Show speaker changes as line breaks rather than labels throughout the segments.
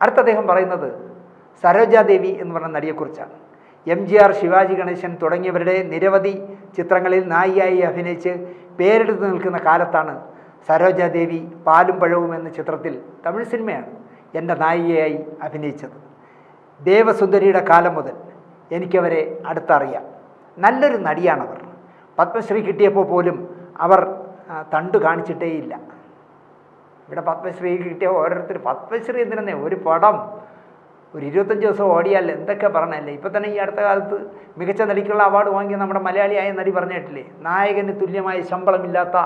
അടുത്ത അദ്ദേഹം പറയുന്നത് സരോജാദേവി എന്ന് പറഞ്ഞ നടിയെക്കുറിച്ചാണ്. MGR, ശിവാജി ഗണേശൻ തുടങ്ങിയവരുടെ നിരവധി ചിത്രങ്ങളിൽ നായികയായി അഭിനയിച്ച് പേരെടുത്ത് നിൽക്കുന്ന കാലത്താണ് സരോജാദേവി പാലും പഴവും എന്ന ചിത്രത്തിൽ, തമിഴ് സിനിമയാണ്, എൻ്റെ നായികയായി അഭിനയിച്ചത്. ദേവസുന്ദരിയുടെ കാലം മുതൽ എനിക്കവരെ അടുത്തറിയാം. നല്ലൊരു നടിയാണവർ. പത്മശ്രീ കിട്ടിയപ്പോൾ പോലും അവർ തണ്ടു കാണിച്ചിട്ടേയില്ല. ഇവിടെ പത്മശ്രീ കിട്ടിയ ഓരോരുത്തർ പത്മശ്രീ എന്തിനെന്നേ, ഒരു പടം ഒരു 25 ദിവസം ഓടിയാൽ എന്തൊക്കെ പറഞ്ഞല്ലേ. ഇപ്പം തന്നെ ഈ അടുത്ത കാലത്ത് മികച്ച നടിക്കുള്ള അവാർഡ് വാങ്ങിയ നമ്മുടെ മലയാളിയായ നടി പറഞ്ഞിട്ടില്ലേ, നായകന് തുല്യമായ ശമ്പളമില്ലാത്ത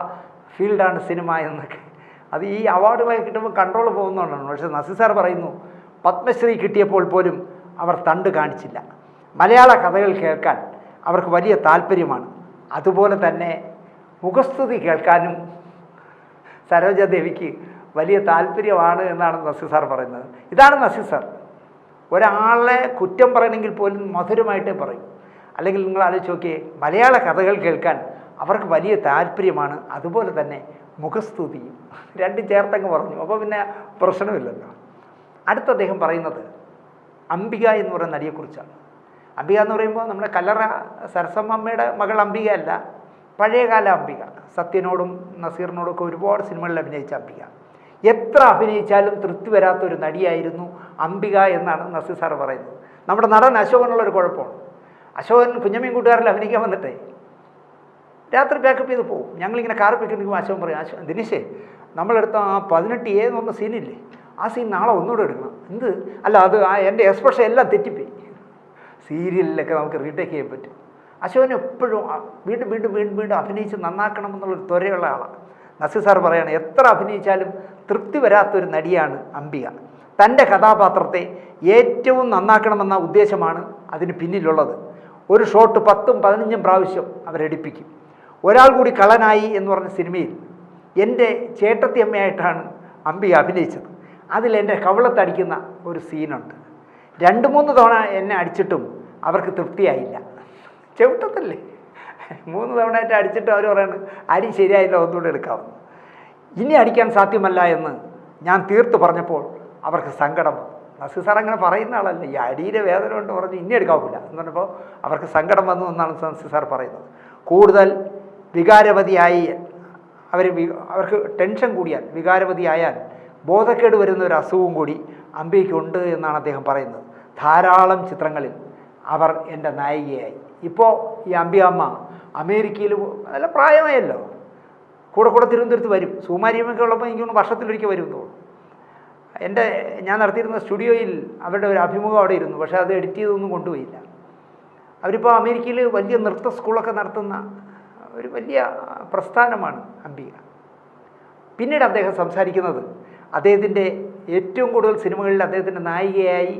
ഫീൽഡാണ് സിനിമ എന്നൊക്കെ. അത് ഈ അവാർഡുകളൊക്കെ കിട്ടുമ്പോൾ കൺട്രോൾ പോകുന്നതുകൊണ്ടാണ്. പക്ഷേ നസീർ സാർ പറയുന്നു, പത്മശ്രീ കിട്ടിയപ്പോൾ പോലും അവർ തണ്ട് കാണിച്ചില്ല. മലയാള കഥകൾ കേൾക്കാൻ അവർക്ക് വലിയ താല്പര്യമാണ്. അതുപോലെ തന്നെ മുഖസ്തുതി കേൾക്കാനും സരോജാദേവിക്ക് വലിയ താല്പര്യമാണ് എന്നാണ് നസീർ സാർ പറയുന്നത്. ഇതാണ് നസീർ സാർ. ഒരാളെ കുറ്റം പറയണമെങ്കിൽ പോലും മധുരമായിട്ടേ പറയും. അല്ലെങ്കിൽ നിങ്ങൾ ആലോചിച്ച് നോക്കിയേ, മലയാള കഥകൾ കേൾക്കാൻ അവർക്ക് വലിയ താല്പര്യമാണ്, അതുപോലെ തന്നെ മുഖസ്തുതിയും. രണ്ടും ചേർത്തങ്ങ് പറഞ്ഞു, അപ്പോൾ പിന്നെ പ്രശ്നമില്ലല്ലോ. അടുത്ത അദ്ദേഹം പറയുന്നത് അംബിക എന്ന് പറയുന്ന നടിയെക്കുറിച്ചാണ്. അംബിക എന്ന് പറയുമ്പോൾ നമ്മുടെ കല്ലറ സരസമ്മയുടെ മകൾ അംബിക അല്ല, പഴയകാല അംബിക. സത്യനോടും നസീറിനോടും ഒക്കെ ഒരുപാട് സിനിമകളിൽ അഭിനയിച്ച അംബിക. എത്ര അഭിനയിച്ചാലും തൃപ്തി വരാത്തൊരു നടിയായിരുന്നു അംബിക എന്നാണ് നസീർ സാർ പറയുന്നത്. നമ്മുടെ നടൻ അശോകനുള്ളൊരു കുഴപ്പമാണ്. അശോകൻ കുഞ്ഞമ്മീൻ കൂട്ടുകാരിൽ അഭിനയിക്കാൻ വന്നിട്ടേ രാത്രി പാക്കപ്പ് ചെയ്ത് പോകും. ഞങ്ങളിങ്ങനെ കാർ പിടിക്കുമ്പോൾ അശോകൻ പറയും, ദിനേശേ നമ്മളെടുത്ത ആ 18A എന്ന് പറഞ്ഞ സീനില്ലേ, ആ സീൻ നാളെ ഒന്നുകൂടെ എടുക്കണം. എന്ത് അല്ല, അത് എൻ്റെ എക്സ്പ്രഷൻ എല്ലാം തെറ്റിപ്പോയി. സീരിയലിലൊക്കെ നമുക്ക് റീടേക്ക് ചെയ്യാൻ പറ്റും. അശോകൻ എപ്പോഴും വീണ്ടും വീണ്ടും വീണ്ടും വീണ്ടും അഭിനയിച്ച് നന്നാക്കണം എന്നുള്ളൊരു ത്വരയുള്ള ആളാണ്. നസീർ സാർ പറയുകയാണ്, എത്ര അഭിനയിച്ചാലും തൃപ്തി വരാത്തൊരു നടിയാണ് അംബിക. തൻ്റെ കഥാപാത്രത്തെ ഏറ്റവും നന്നാക്കണമെന്ന ഉദ്ദേശമാണ് അതിന് പിന്നിലുള്ളത്. ഒരു ഷോട്ട് 10ഉം 15ഉം പ്രാവശ്യം അവരെടുപ്പിക്കും. ഒരാൾ കൂടി കള്ളനായി എന്ന് പറഞ്ഞ സിനിമയിൽ എൻ്റെ ചേട്ടത്തി അമ്മയായിട്ടാണ് അംബിക അഭിനയിച്ചത്. അതിൽ എൻ്റെ കവിളത്തടിക്കുന്ന ഒരു സീനുണ്ട്. 2-3 തവണ എന്നെ അടിച്ചിട്ടും അവർക്ക് തൃപ്തിയായില്ല. ചെവിട്ടത്തല്ലേ, 3 തവണയായിട്ട് അടിച്ചിട്ട് അവർ പറയുന്നത് അടി ശരിയായില്ല, ഒന്നുകൂടെ എടുക്കാവുന്നു. ഇനി അടിക്കാൻ സാധ്യമല്ല എന്ന് ഞാൻ തീർത്ത് പറഞ്ഞപ്പോൾ അവർക്ക് സങ്കടം വന്നു. നസീർ സാർ അങ്ങനെ പറയുന്ന ആളല്ല, ഈ അടിയുടെ വേദന കൊണ്ട് പറഞ്ഞ് ഇനി എടുക്കാവില്ല എന്ന് പറഞ്ഞപ്പോൾ അവർക്ക് സങ്കടം വന്നു എന്നാണ് നസീർ സാർ പറയുന്നത്. കൂടുതൽ വികാരവതിയായി അവർക്ക് ടെൻഷൻ കൂടിയാൽ, വികാരവതിയായാൽ ബോധക്കേട് വരുന്ന ഒരു അസുഖവും കൂടി അംബികയ്ക്കുണ്ട് എന്നാണ് അദ്ദേഹം പറയുന്നത്. ധാരാളം ചിത്രങ്ങളിൽ അവർ എൻ്റെ നായികയായി. ഇപ്പോൾ ഈ അംബികാമ്മ അമേരിക്കയിൽ നല്ല പ്രായമായല്ലോ, കൂടെ തിരുവനന്തപുരത്ത് വരും. സുകുമാരിയമ്മയൊക്കെ ഉള്ളപ്പോൾ എനിക്കൊന്ന് വർഷത്തിലൊരിക്കൽ വരും തോന്നും. ഞാൻ നടത്തിയിരുന്ന സ്റ്റുഡിയോയിൽ അവരുടെ ഒരു അഭിമുഖം അവിടെ ഇരുന്നു, പക്ഷേ അത് എഡിറ്റ് ചെയ്തൊന്നും കൊണ്ടുപോയില്ല. അവരിപ്പോൾ അമേരിക്കയിൽ വലിയ നൃത്ത സ്കൂളൊക്കെ നടത്തുന്ന ഒരു വലിയ പ്രസ്ഥാനമാണ് അംബിക. പിന്നീട് അദ്ദേഹം സംസാരിക്കുന്നത് അദ്ദേഹത്തിൻ്റെ ഏറ്റവും കൂടുതൽ സിനിമകളിൽ അദ്ദേഹത്തിൻ്റെ നായികയായി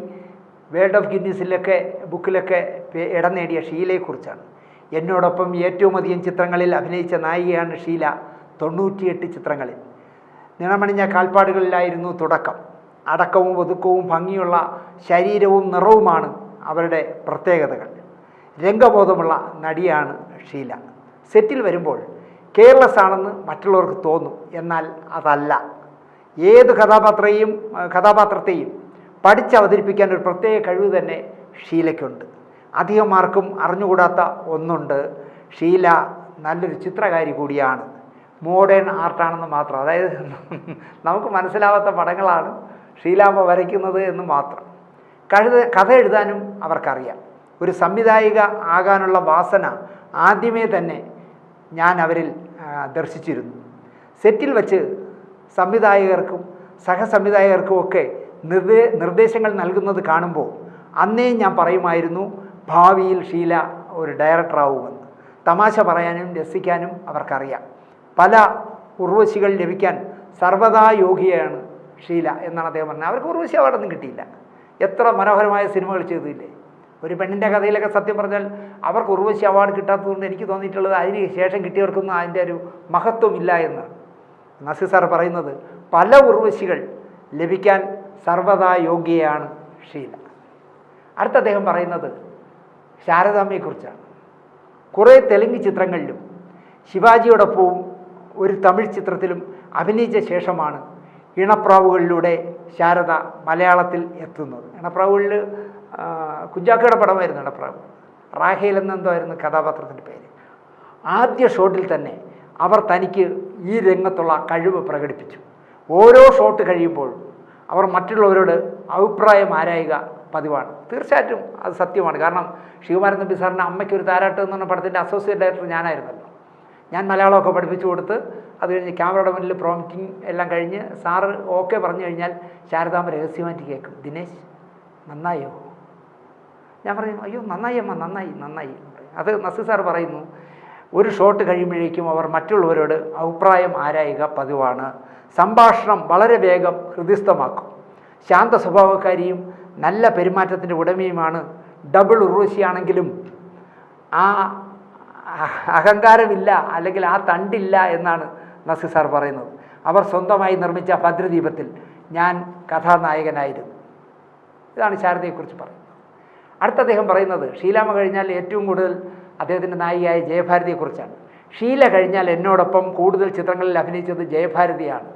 വേൾഡ് ഓഫ് ഗിന്നീസിലൊക്കെ ബുക്കിലൊക്കെ ഇടം നേടിയ ഷീലയെക്കുറിച്ചാണ്. എന്നോടൊപ്പം ഏറ്റവും അധികം ചിത്രങ്ങളിൽ അഭിനയിച്ച നായികയാണ് ഷീല. 98 ചിത്രങ്ങളിൽ. നിണമണിഞ്ഞ കാൽപ്പാടുകളിലായിരുന്നു തുടക്കം. അടക്കവും ഒതുക്കവും ഭംഗിയുള്ള ശരീരവും നിറവുമാണ് അവരുടെ പ്രത്യേകതകൾ. രംഗബോധമുള്ള നടിയാണ് ഷീല. സെറ്റിൽ വരുമ്പോൾ കെയർലെസ് ആണെന്ന് മറ്റുള്ളവർക്ക് തോന്നും, എന്നാൽ അതല്ല. ഏത് കഥാപാത്രത്തെയും പഠിച്ചവതരിപ്പിക്കാൻ ഒരു പ്രത്യേക കഴിവ് തന്നെ ഷീലയ്ക്കുണ്ട്. അധികം ആർക്കും അറിഞ്ഞുകൂടാത്ത ഒന്നുണ്ട്, ഷീല നല്ലൊരു ചിത്രകാരി കൂടിയാണ്. മോഡേൺ ആർട്ടാണെന്ന് മാത്രം, അതായത് നമുക്ക് മനസ്സിലാവാത്ത പടങ്ങളാണ് ഷീലാമ്മ വരയ്ക്കുന്നത് എന്ന് മാത്രം. കഥ എഴുതാനും അവർക്കറിയാം. ഒരു സംവിധായിക ആകാനുള്ള വാസന ആദ്യമേ തന്നെ ഞാൻ അവരിൽ ദർശിച്ചിരുന്നു. സെറ്റിൽ വച്ച് സംവിധായകർക്കും സഹസംവിധായകർക്കും ഒക്കെ നിർദ്ദേശങ്ങൾ നൽകുന്നത് കാണുമ്പോൾ അന്നേ ഞാൻ പറയുമായിരുന്നു, ഭാവിയിൽ ഷീല ഒരു ഡയറക്ടറാവുമെന്ന്. തമാശ പറയാനും രസിക്കാനും അവർക്കറിയാം. പല ഉർവശികൾ ലഭിക്കാൻ സർവ്വതാ യോഗ്യയാണ് ഷീല എന്നാണ് അദ്ദേഹം പറഞ്ഞത്. അവർക്ക് ഉർവശി അവാർഡൊന്നും കിട്ടിയില്ല. എത്ര മനോഹരമായ സിനിമകൾ ചെയ്തില്ലേ. ഒരു പെണ്ണിൻ്റെ കഥയിലൊക്കെ സത്യം പറഞ്ഞാൽ അവർക്ക് ഉർവശി അവാർഡ് കിട്ടാത്തതുകൊണ്ട് എനിക്ക് തോന്നിയിട്ടുള്ളത് അതിന് ശേഷം കിട്ടിയവർക്കൊന്നും അതിൻ്റെ ഒരു മഹത്വമില്ല എന്നാണ്. നസീർ സാർ പറയുന്നത് പല ഉർവശികൾ ലഭിക്കാൻ സർവ്വതാ യോഗ്യയാണ് ഷീല. അടുത്ത അദ്ദേഹം പറയുന്നത് ശാരദാമ്മയെക്കുറിച്ചാണ്. കുറേ തെലുങ്ക് ചിത്രങ്ങളിലും ശിവാജിയോടൊപ്പവും ഒരു തമിഴ് ചിത്രത്തിലും അഭിനയിച്ച ശേഷമാണ് ഇണപ്രാവുകളിലൂടെ ശാരദ മലയാളത്തിൽ എത്തുന്നത്. ഇണപ്രാവുകളിൽ കുഞ്ചാക്കയുടെ പടമായിരുന്നു ഇണപ്രാവ്. റാഹേൽ എന്നെന്തോയായിരുന്നു കഥാപാത്രത്തിൻ്റെ പേര്. ആദ്യ ഷോട്ടിൽ തന്നെ അവർ തനിക്ക് ഈ രംഗത്തുള്ള കഴിവ് പ്രകടിപ്പിച്ചു. ഓരോ ഷോട്ട് കഴിയുമ്പോഴും അവർ മറ്റുള്ളവരോട് അഭിപ്രായം ആരായുക പതിവാണ്. തീർച്ചയായിട്ടും അത് സത്യമാണ്. കാരണം ശിവകുമാരൻ നമ്പി സാറിൻ്റെ അമ്മയ്ക്കൊരു താരാട്ട് എന്ന് പറഞ്ഞ പടത്തിൻ്റെ അസോസിയേറ്റ് ഡയറക്ടർ ഞാനായിരുന്നല്ലോ. ഞാൻ മലയാളമൊക്കെ പഠിപ്പിച്ചു കൊടുത്ത് അത് കഴിഞ്ഞ് ക്യാമറയുടെ മുന്നിൽ പ്രോംപ്റ്റിങ് എല്ലാം കഴിഞ്ഞ് സാറ് ഓക്കെ പറഞ്ഞു കഴിഞ്ഞാൽ ശാരദാമ്മ രഹസ്യമായിട്ട് കേൾക്കും, ദിനേശ് നന്നായോ? ഞാൻ പറയും അയ്യോ നന്നായി അമ്മ, നന്നായി നന്നായി. അത് നസീർ സാർ പറയുന്നു, ഒരു ഷോട്ട് കഴിയുമ്പോഴേക്കും അവർ മറ്റുള്ളവരോട് അഭിപ്രായം ആരായുക പതിവാണ്. സംഭാഷണം വളരെ വേഗം ഹൃദിസ്ഥമാക്കും. ശാന്ത സ്വഭാവക്കാരിയും നല്ല പെരുമാറ്റത്തിൻ്റെ ഉടമയുമാണ്. ഡബിൾ ഉർവശിയാണെങ്കിലും ആ അഹങ്കാരമില്ല, അല്ലെങ്കിൽ ആ തണ്ടില്ല എന്നാണ് നസീർ സാർ പറയുന്നത്. അവർ സ്വന്തമായി നിർമ്മിച്ച ഭദ്രദീപത്തിൽ ഞാൻ കഥാനായകനായിരുന്നു. ഇതാണ് ശാരദയെക്കുറിച്ച് പറയുന്നത്. അടുത്ത അദ്ദേഹം പറയുന്നത് ഷീലാമ്മ കഴിഞ്ഞാൽ ഏറ്റവും കൂടുതൽ അദ്ദേഹത്തിൻ്റെ നായികയായ ജയഭാരതിയെക്കുറിച്ചാണ്. ഷീല കഴിഞ്ഞാൽ എന്നോടൊപ്പം കൂടുതൽ ചിത്രങ്ങളിൽ അഭിനയിച്ചത് ജയഭാരതിയാണ്.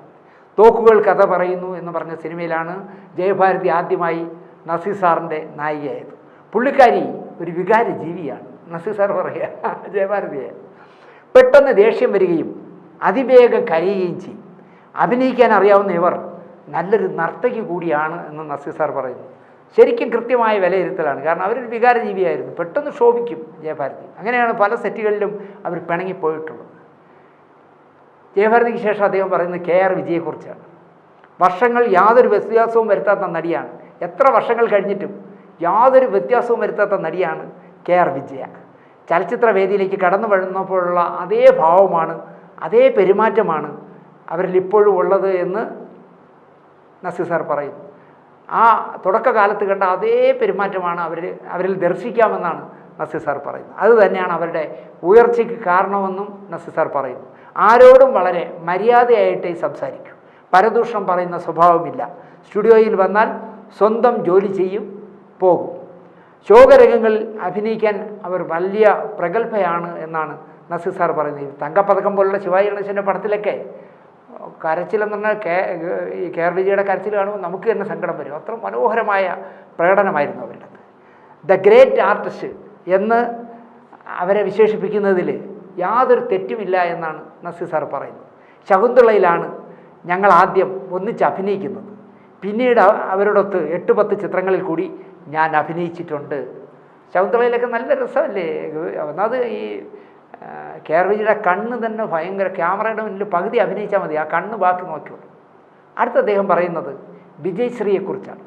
തോക്കുകൾ കഥ പറയുന്നു എന്ന് പറഞ്ഞ സിനിമയിലാണ് ജയഭാരതി ആദ്യമായി നസീർ സാറിൻ്റെ നായികയായത്. പുള്ളിക്കാരി ഒരു വികാര ജീവിയാണ്. നസീർ സാർ പറയുക ജയഭാരതിയെ പെട്ടെന്ന് ദേഷ്യം വരികയും അതിവേഗം കരയുകയും ചെയ്യും. അഭിനയിക്കാൻ അറിയാവുന്ന ഇവർ നല്ലൊരു നർത്തകി കൂടിയാണ് എന്ന് നസീർ സാർ പറയുന്നു. ശരിക്കും കൃത്യമായ വിലയിരുത്തലാണ്. കാരണം അവരൊരു വികാര ജീവിയായിരുന്നു. പെട്ടെന്ന് ശോഭിക്കും ജയഭാരതി. അങ്ങനെയാണ് പല സെറ്റുകളിലും അവർ പിണങ്ങിപ്പോയിട്ടുള്ളത്. ജയഭാരതിക്ക് ശേഷം അദ്ദേഹം പറയുന്നത് KR വിജയെക്കുറിച്ചാണ്. വർഷങ്ങൾ യാതൊരു വ്യത്യാസവും വരുത്താത്ത നടിയാണ്. എത്ര വർഷങ്ങൾ കഴിഞ്ഞിട്ടും യാതൊരു വ്യത്യാസവും വരുത്താത്ത നടിയാണ് KR വിജയ. ചലച്ചിത്ര വേദിയിലേക്ക് കടന്നു വരുന്നപ്പോഴുള്ള അതേ ഭാവമാണ്, അതേ പെരുമാറ്റമാണ് അവരിൽ ഇപ്പോഴും ഉള്ളത് എന്ന് നസീർ സാർ പറയുന്നു. ആ തുടക്കകാലത്ത് കണ്ട അതേ പെരുമാറ്റമാണ് അവരിൽ ദർശിക്കാമെന്നാണ് നസീർ സാർ പറയുന്നത്. അതുതന്നെയാണ് അവരുടെ ഉയർച്ചയ്ക്ക് കാരണമെന്നും നസീർ സാർ പറയുന്നു. ആരോടും വളരെ മര്യാദയായിട്ടേ സംസാരിക്കൂ. പരദൂഷണം പറയുന്ന സ്വഭാവമില്ല. സ്റ്റുഡിയോയിൽ വന്നാൽ സ്വന്തം ജോലി ചെയ്യും, പോകും. ശോകരംഗങ്ങളിൽ അഭിനയിക്കാൻ അവർ വലിയ പ്രഗത്ഭയാണ് എന്നാണ് നസീർ സാർ പറയുന്നത്. തങ്കപ്പതക്കം പോലുള്ള ശിവാജി ഗണേശൻ്റെ പടത്തിലൊക്കെ കരച്ചിലെന്ന് പറഞ്ഞാൽ ഈ KR വിജയുടെ കരച്ചിൽ കാണുമ്പോൾ നമുക്ക് തന്നെ സങ്കടം വരും. അത്ര മനോഹരമായ പ്രകടനമായിരുന്നു അവരുടെ. ദ ഗ്രേറ്റ് ആർട്ടിസ്റ്റ് എന്ന് അവരെ വിശേഷിപ്പിക്കുന്നതിൽ യാതൊരു തെറ്റുമില്ല എന്നാണ് നസീർ സാർ പറയുന്നത്. ശകുന്തളയിലാണ് ഞങ്ങൾ ആദ്യം ഒന്നിച്ച് അഭിനയിക്കുന്നത്. പിന്നീട് അവരോടൊത്ത് 8-10 ചിത്രങ്ങളിൽ കൂടി ഞാൻ അഭിനയിച്ചിട്ടുണ്ട്. ശകുന്തളയിലൊക്കെ നല്ല രസമല്ലേ. ഒന്നാമത് ഈ KR വിജയുടെ കണ്ണ് തന്നെ ഭയങ്കര, ക്യാമറയുടെ മുന്നിൽ പകുതി അഭിനയിച്ചാൽ മതി, ആ കണ്ണ് ബാക്കി നോക്കിയോളൂ. അടുത്ത അദ്ദേഹം പറയുന്നത് വിജയശ്രീയെക്കുറിച്ചാണ്.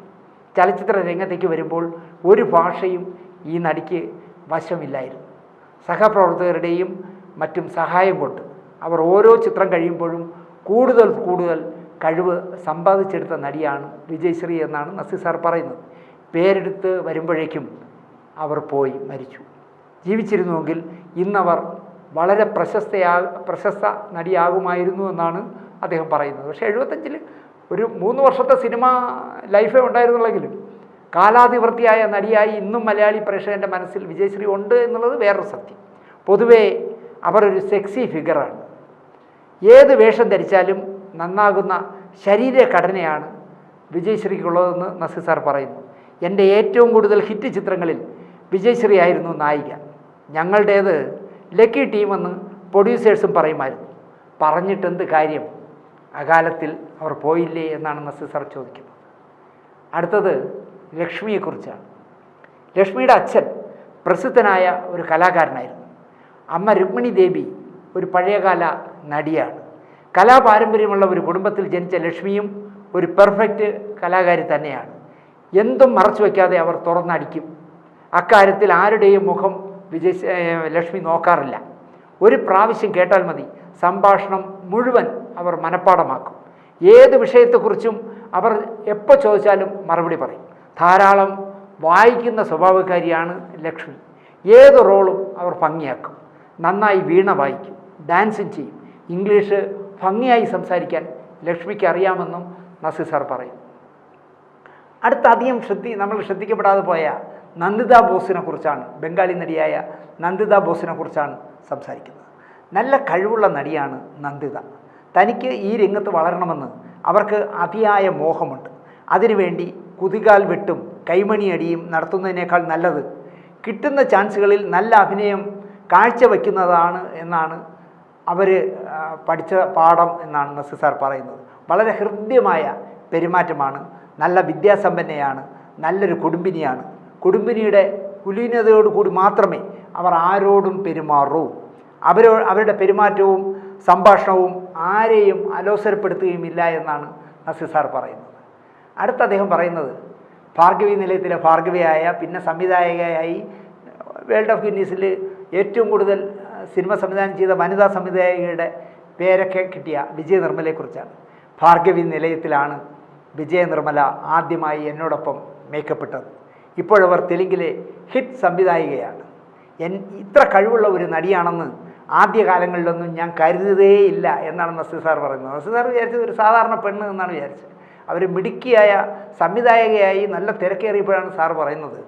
ചലച്ചിത്ര രംഗത്തേക്ക് വരുമ്പോൾ ഒരു ഭാഷയും ഈ നടിക്ക് വശമില്ലായിരുന്നു. സഹപ്രവർത്തകരുടെയും മറ്റും സഹായം കൊണ്ട് അവർ ഓരോ ചിത്രം കഴിയുമ്പോഴും കൂടുതൽ കൂടുതൽ കഴിവ് സമ്പാദിച്ചെടുത്ത നടിയാണ് വിജയശ്രീ എന്നാണ് നസീർ സാർ പറയുന്നത്. പേരെടുത്ത് വരുമ്പോഴേക്കും അവർ പോയി മരിച്ചു. ജീവിച്ചിരുന്നുവെങ്കിൽ ഇന്നവർ വളരെ പ്രശസ്ത നടിയാകുമായിരുന്നു എന്നാണ് അദ്ദേഹം പറയുന്നത്. പക്ഷേ 75-ൽ ഒരു 3 വർഷത്തെ സിനിമ ലൈഫേ ഉണ്ടായിരുന്നുള്ളെങ്കിലും കാലാതിവർത്തിയായ നടിയായി ഇന്നും മലയാളി പ്രേക്ഷകൻ്റെ മനസ്സിൽ വിജയശ്രീ ഉണ്ട് എന്നുള്ളത് വേറൊരു സത്യം. പൊതുവേ അവർ ഒരു സെക്സി ഫിഗറാണ്. ഏത് വേഷം ധരിച്ചാലും നന്നാകുന്ന ശരീരഘടനയാണ് വിജയശ്രീക്കുള്ളതെന്ന് നസീർ സാർ പറയുന്നു. എൻ്റെ ഏറ്റവും കൂടുതൽ ഹിറ്റ് ചിത്രങ്ങളിൽ വിജയശ്രീ ആയിരുന്നു നായിക. ഞങ്ങളുടേത് ലക്കി ടീമെന്ന് പ്രൊഡ്യൂസേഴ്സും പറയുമായിരുന്നു. പറഞ്ഞിട്ടെന്ത് കാര്യം, അകാലത്തിൽ അവർ പോയില്ലേ എന്നാണ് നസീർ സാർ ചോദിക്കുന്നത്. അടുത്തത് ലക്ഷ്മിയെക്കുറിച്ചാണ്. ലക്ഷ്മിയുടെ അച്ഛൻ പ്രസിദ്ധനായ ഒരു കലാകാരനായിരുന്നു. അമ്മ രുക്മിണി ദേവി ഒരു പഴയകാല നടിയാണ്. കലാപാരമ്പര്യമുള്ള ഒരു കുടുംബത്തിൽ ജനിച്ച ലക്ഷ്മിയും ഒരു പെർഫെക്റ്റ് കലാകാരി തന്നെയാണ്. എന്തും മറച്ചു വയ്ക്കാതെ അവർ തുറന്നടിക്കും. അക്കാര്യത്തിൽ ആരുടെയും മുഖം ലക്ഷ്മി നോക്കാറില്ല. ഒരു പ്രാവശ്യം കേട്ടാൽ മതി, സംഭാഷണം മുഴുവൻ അവർ മനഃപ്പാടമാക്കും. ഏത് വിഷയത്തെക്കുറിച്ചും അവർ എപ്പോൾ ചോദിച്ചാലും മറുപടി പറയും. ധാരാളം വായിക്കുന്ന സ്വഭാവക്കാരിയാണ് ലക്ഷ്മി. ഏത് റോളും അവർ ഭംഗിയാക്കും. നന്നായി വീണ വായിക്കും, ഡാൻസും ചെയ്യും. ഇംഗ്ലീഷ് ഭംഗിയായി സംസാരിക്കാൻ ലക്ഷ്മിക്ക് അറിയാമെന്നും നസീർ സാർ പറയും. അടുത്ത അധികം നമ്മൾ ശ്രദ്ധിക്കപ്പെടാതെ പോയ നന്ദിത ബോസിനെ കുറിച്ചാണ്, ബംഗാളി നടിയായ നന്ദിത ബോസിനെ കുറിച്ചാണ് സംസാരിക്കുന്നത്. നല്ല കഴിവുള്ള നടിയാണ് നന്ദിത. തനിക്ക് ഈ രംഗത്ത് വളരണമെന്ന് അവർക്ക് അതിയായ മോഹമുണ്ട്. അതിനുവേണ്ടി കുതികാൽ വെട്ടും കൈമണിയടിയും നടത്തുന്നതിനേക്കാൾ നല്ലത് കിട്ടുന്ന ചാൻസുകളിൽ നല്ല അഭിനയം കാഴ്ചവെക്കുന്നതാണ് എന്നാണ് അവർ പഠിച്ച പാഠം എന്നാണ് നസീർ സാർ പറയുന്നത്. വളരെ ഹൃദ്യമായ പെരുമാറ്റമാണ്, നല്ല വിദ്യാസമ്പന്നയാണ്, നല്ലൊരു കുടുംബിനിയാണ്. കുടുംബിനിയുടെ കുലീനതയോടുകൂടി മാത്രമേ അവർ ആരോടും പെരുമാറൂ. അവരുടെ പെരുമാറ്റവും സംഭാഷണവും ആരെയും അലോസരപ്പെടുത്തുകയുമില്ല എന്നാണ് നസീർ സാർ പറയുന്നത്. അടുത്ത അദ്ദേഹം പറയുന്നത് ഭാർഗവി നിലയത്തിലെ ഭാർഗവിയായ പിന്നെ സംവിധായകയായി വേൾഡ് ഓഫ് ഗിന്നീസിൽ ഏറ്റവും കൂടുതൽ സിനിമ സംവിധാനം ചെയ്ത വനിതാ സംവിധായകയുടെ പേരൊക്കെ കിട്ടിയ വിജയ നിർമ്മലയെക്കുറിച്ചാണ്. ഭാർഗവി നിലയത്തിലാണ് വിജയ നിർമ്മല ആദ്യമായി എന്നോടൊപ്പം മേക്കപ്പെട്ടത്. ഇപ്പോഴവർ തെലുങ്കിലെ ഹിറ്റ് സംവിധായികയാണ്. ഇത്ര കഴിവുള്ള ഒരു നടിയാണെന്ന് ആദ്യകാലങ്ങളിലൊന്നും ഞാൻ കരുതുകയില്ല എന്നാണ് നസീർ സാർ പറയുന്നത്. നസീർ സാർ വിചാരിച്ചത് ഒരു സാധാരണ പെണ്ണ് എന്നാണ് വിചാരിച്ചത്. അവർ മിടുക്കിയായ സംവിധായകയായി നല്ല തിരക്കേറിയപ്പോഴാണ് സാർ പറയുന്നത്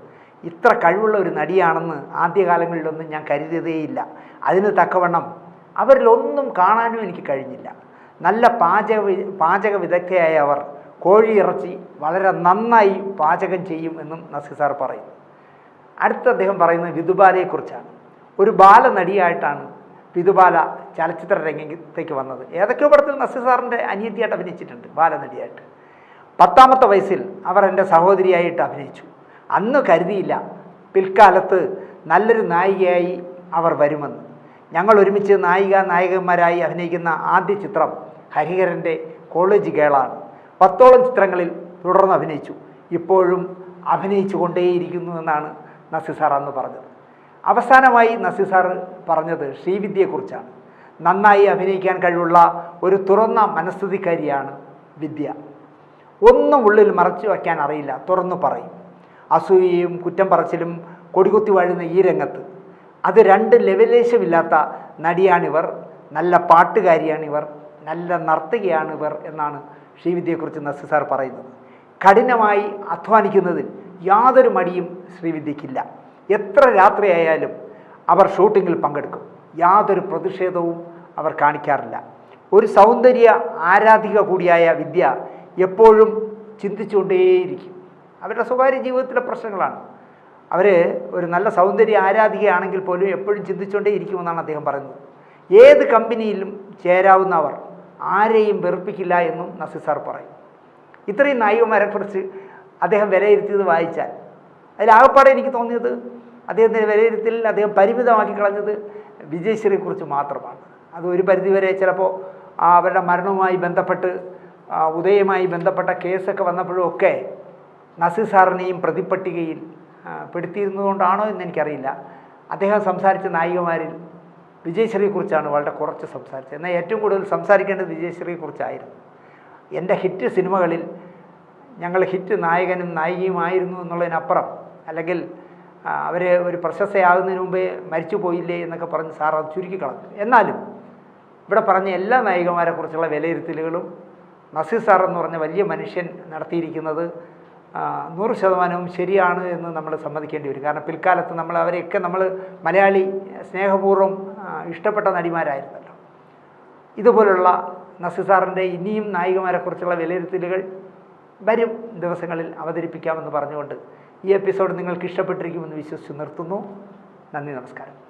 ഇത്ര കഴിവുള്ള ഒരു നടിയാണെന്ന് ആദ്യകാലങ്ങളിലൊന്നും ഞാൻ കരുതിയതേയില്ല. അതിന് തക്കവണ്ണം അവരിലൊന്നും കാണാനും എനിക്ക് കഴിഞ്ഞില്ല. നല്ല പാചക വിദഗ്ധയായ അവർ കോഴിയിറച്ചി വളരെ നന്നായി പാചകം ചെയ്യും എന്നും നസീർ സാർ പറയുന്നു. അടുത്ത അദ്ദേഹം പറയുന്നത് വിധുബാലയെക്കുറിച്ചാണ്. ഒരു ബാലനടിയായിട്ടാണ് വിധുബാല ചലച്ചിത്ര രംഗത്തേക്ക് വന്നത്. ഏതൊക്കെയോ പടത്തിൽ നസീർ സാറിൻ്റെ അനിയത്തിയായിട്ട് അഭിനയിച്ചിട്ടുണ്ട് ബാലനടിയായിട്ട്. 10ാമത്തെ വയസ്സിൽ അവർ എൻ്റെ സഹോദരിയായിട്ട് അഭിനയിച്ചു. അന്ന് കരുതിയില്ല പിൽക്കാലത്ത് നല്ലൊരു നായികയായി അവർ വരുമെന്ന്. ഞങ്ങൾ ഒരുമിച്ച് നായകന്മാരായി അഭിനയിക്കുന്ന ആദ്യ ചിത്രം ഹരിഹരൻ്റെ കോളേജ് ഗേളാണ്. 10ഓളം ചിത്രങ്ങളിൽ തുടർന്ന് അഭിനയിച്ചു. ഇപ്പോഴും അഭിനയിച്ചു കൊണ്ടേയിരിക്കുന്നു എന്നാണ് നസീർ സാർ അന്ന് പറഞ്ഞത്. അവസാനമായി നസീർ സാർ പറഞ്ഞത് ശ്രീവിദ്യയെക്കുറിച്ചാണ്. നന്നായി അഭിനയിക്കാൻ കഴിവുള്ള ഒരു തുറന്ന മനസ്ഥിതിക്കാരിയാണ് വിദ്യ. ഒന്നും ഉള്ളിൽ മറച്ചു വയ്ക്കാൻ അറിയില്ല, തുറന്നു പറയും. അസൂയയും കുറ്റം പറച്ചിലും കൊടികുത്തി വാഴുന്ന ഈ രംഗത്ത് അത് രണ്ട് ലെവലേശമില്ലാത്ത നടിയാണിവർ, നല്ല പാട്ടുകാരിയാണിവർ, നല്ല നർത്തകിയാണിവർ എന്നാണ് ശ്രീവിദ്യയെക്കുറിച്ച് നസീർ സാർ പറയുന്നത്. കഠിനമായി അധ്വാനിക്കുന്നതിൽ യാതൊരു മടിയും ശ്രീവിദ്യയ്ക്കില്ല. എത്ര രാത്രിയായാലും അവർ ഷൂട്ടിങ്ങിൽ പങ്കെടുക്കും. യാതൊരു പ്രതിഷേധവും അവർ കാണിക്കാറില്ല. ഒരു സൗന്ദര്യ ആരാധിക കൂടിയായ വിദ്യ എപ്പോഴും ചിന്തിച്ചുകൊണ്ടേയിരിക്കും. അവരുടെ സ്വകാര്യ ജീവിതത്തിലെ പ്രശ്നങ്ങളാണ്. അവർ ഒരു നല്ല സൗന്ദര്യ ആരാധികയാണെങ്കിൽ പോലും എപ്പോഴും ചിന്തിച്ചുകൊണ്ടേ ഇരിക്കുമെന്നാണ് അദ്ദേഹം പറയുന്നത്. ഏത് കമ്പനിയിലും ചേരാവുന്നവർ ആരെയും വെറുപ്പിക്കില്ല എന്നും നസീർ സാർ പറയും. ഇത്രയും നായികമാരെക്കുറിച്ച് അദ്ദേഹം വിലയിരുത്തിയത് വായിച്ചാൽ അതിലാകപ്പാടെ എനിക്ക് തോന്നിയത് അദ്ദേഹത്തിൻ്റെ വിലയിരുത്തലിൽ അദ്ദേഹം പരിമിതമാക്കി കളഞ്ഞത് വിജയശ്രീയെക്കുറിച്ച് മാത്രമാണ്. അത് ഒരു പരിധിവരെ ചിലപ്പോൾ അവരുടെ മരണവുമായി ബന്ധപ്പെട്ട് ഉദയവുമായി ബന്ധപ്പെട്ട കേസൊക്കെ വന്നപ്പോഴും ഒക്കെ നസീർ സാറിനെയും പ്രതിപ്പട്ടികയിൽ പെടുത്തിയിരുന്നതുകൊണ്ടാണോ എന്നെനിക്കറിയില്ല. അദ്ദേഹം സംസാരിച്ച നായികമാരിൽ വിജയശ്രീയെക്കുറിച്ചാണ് വളരെ കുറച്ച് സംസാരിച്ചത്. എന്നാൽ ഏറ്റവും കൂടുതൽ സംസാരിക്കേണ്ടത് വിജയശ്രീയെക്കുറിച്ചായിരുന്നു. എൻ്റെ ഹിറ്റ് സിനിമകളിൽ ഞങ്ങൾ ഹിറ്റ് നായകനും നായികയുമായിരുന്നു എന്നുള്ളതിനപ്പുറം, അല്ലെങ്കിൽ അവർ ഒരു പ്രശസ്തയാകുന്നതിന് മുമ്പേ മരിച്ചു പോയില്ലേ എന്നൊക്കെ പറഞ്ഞ് സാർ അത് ചുരുക്കിക്കളഞ്ഞു. എന്നാലും ഇവിടെ പറഞ്ഞ എല്ലാ നായികമാരെക്കുറിച്ചുള്ള വിലയിരുത്തലുകളും നസീർ സാർ എന്ന് പറഞ്ഞ വലിയ മനുഷ്യൻ നടത്തിയിരിക്കുന്നത് 100% ശരിയാണ് എന്ന് നമ്മൾ സമ്മതിക്കേണ്ടി വരും. കാരണം പിൽക്കാലത്ത് അവരെയൊക്കെ മലയാളി സ്നേഹപൂർവ്വം ഇഷ്ടപ്പെട്ട നടിമാരായിരുന്നല്ലോ. ഇതുപോലുള്ള നസീർ സാറിൻ്റെ ഇനിയും നായികമാരെക്കുറിച്ചുള്ള വിലയിരുത്തലുകൾ വരും ദിവസങ്ങളിൽ അവതരിപ്പിക്കാമെന്ന് പറഞ്ഞുകൊണ്ട് ഈ എപ്പിസോഡ് നിങ്ങൾക്ക് ഇഷ്ടപ്പെട്ടിരിക്കുമെന്ന് വിശ്വസിച്ച് നിർത്തുന്നു. നന്ദി, നമസ്കാരം.